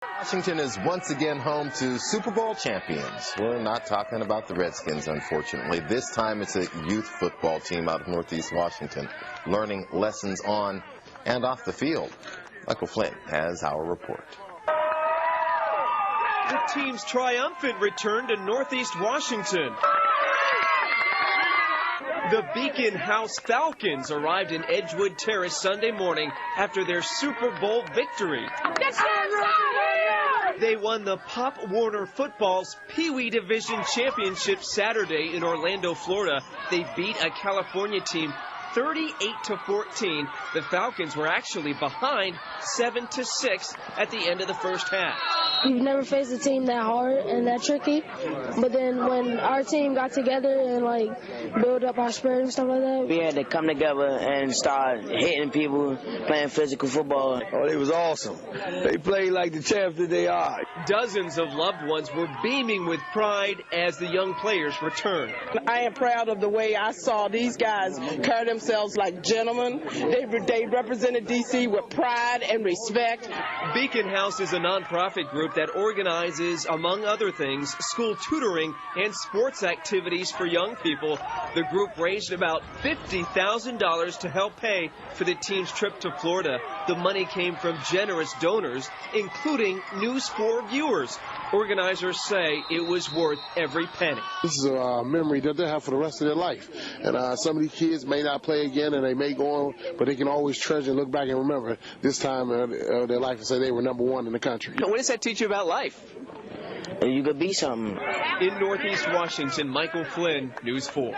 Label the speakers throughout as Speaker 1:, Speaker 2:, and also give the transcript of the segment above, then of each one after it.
Speaker 1: Washington is once again home to Super Bowl champions. We're not talking about the Redskins, unfortunately. This time it's a youth football team out of Northeast Washington learning lessons on and off the field. Michael Flynn has our report.
Speaker 2: The team's triumphant return to Northeast Washington. The Beacon House Falcons arrived in Edgewood Terrace Sunday morning after their Super Bowl victory. They won the Pop Warner Football's Pee Wee Division Championship Saturday in Orlando, Florida. They beat a California team 38-14. The Falcons were actually behind 7-6 at the end of the first half.
Speaker 3: We've never faced a team that hard and that tricky, but then when our team got together and build up our spirit and stuff like that,
Speaker 4: we had to come together and start hitting people, playing physical football.
Speaker 5: Oh, it was awesome. They played like the champs that they are.
Speaker 2: Dozens of loved ones were beaming with pride as the young players returned.
Speaker 6: I am proud of the way I saw these guys carry themselves like gentlemen. They represented D.C. with pride and respect.
Speaker 2: Beacon House is a nonprofit group that organizes, among other things, school tutoring and sports activities for young people. The group raised about $50,000 to help pay for the team's trip to Florida. The money came from generous donors, including News 4 viewers. Organizers say it was worth every penny.
Speaker 7: This is a memory that they have for the rest of their life. And some of these kids may not play again and they may go on, but they can always treasure and look back and remember this time of their life and say they were #1 in the country.
Speaker 2: What does that teach you about life?
Speaker 4: You could be something.
Speaker 2: In Northeast Washington, Michael Flynn, News 4.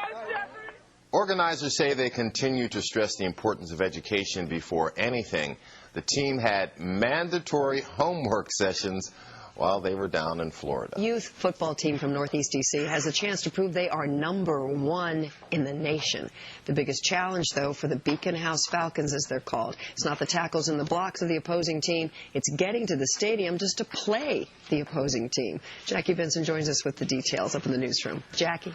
Speaker 1: Organizers say they continue to stress the importance of education before anything. The team had mandatory homework sessions while they were down in Florida.
Speaker 8: Youth football team from Northeast D.C. has a chance to prove they are #1 in the nation. The biggest challenge, though, for the Beacon House Falcons, as they're called, it's not the tackles and the blocks of the opposing team. It's getting to the stadium just to play the opposing team. Jackie Benson joins us with the details up in the newsroom. Jackie.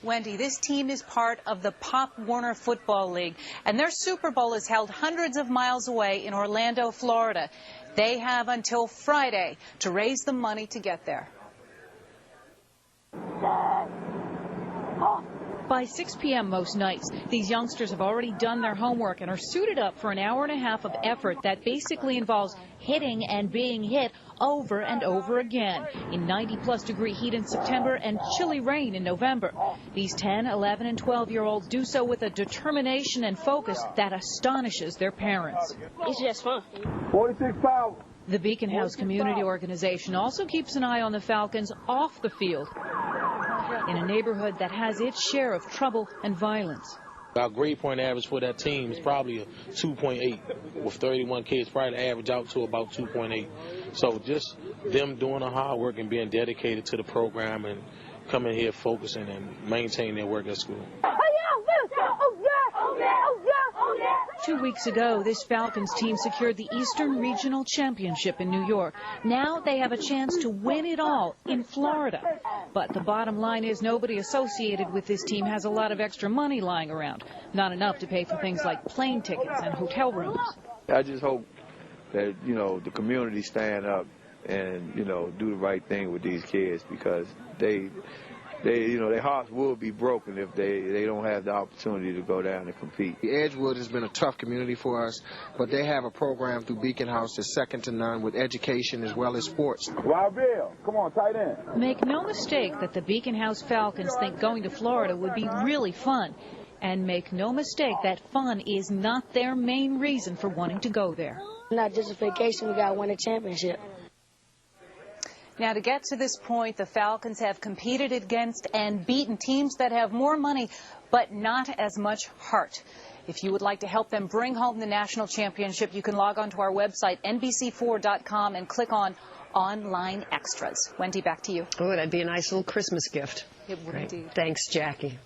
Speaker 9: Wendy, this team is part of the Pop Warner Football League, and their Super Bowl is held hundreds of miles away in Orlando, Florida. They have until Friday to raise the money to get there. By 6 p.m. most nights, these youngsters have already done their homework and are suited up for an hour and a half of effort that basically involves hitting and being hit over and over again in 90-plus degree heat in September and chilly rain in November. These 10, 11, and 12-year-olds do so with a determination and focus that astonishes their parents.
Speaker 3: it's just fun.
Speaker 5: 46 power.
Speaker 9: The Beacon House Community Organization also keeps an eye on the Falcons off the field in a neighborhood that has its share of trouble and violence.
Speaker 10: Our grade point average for that team is probably a 2.8. With 31 kids, probably average out to about 2.8. So just them doing the hard work and being dedicated to the program and coming here focusing and maintaining their work at school.
Speaker 9: 2 weeks ago, this Falcons team secured the Eastern Regional Championship in New York. Now they have a chance to win it all in Florida. But the bottom line is nobody associated with this team has a lot of extra money lying around. Not enough to pay for things like plane tickets and hotel rooms.
Speaker 5: I just hope that, the community stand up and, do the right thing with these kids because their hearts will be broken if they don't have the opportunity to go down and compete.
Speaker 11: Edgewood has been a tough community for us, but they have a program through Beacon House that's second to none with education as well as sports.
Speaker 5: Wild Bill, come on, tight end.
Speaker 9: Make no mistake that the Beacon House Falcons think going to Florida would be really fun. And make no mistake that fun is not their main reason for wanting to go there.
Speaker 3: Not just a vacation, we got to win a championship.
Speaker 9: Now, to get to this point, the Falcons have competed against and beaten teams that have more money, but not as much heart. If you would like to help them bring home the national championship, you can log on to our website, NBC4.com, and click on Online Extras. Wendy, back to you.
Speaker 8: Oh, that'd be a nice little Christmas gift.
Speaker 9: It would indeed.
Speaker 8: Thanks, Jackie.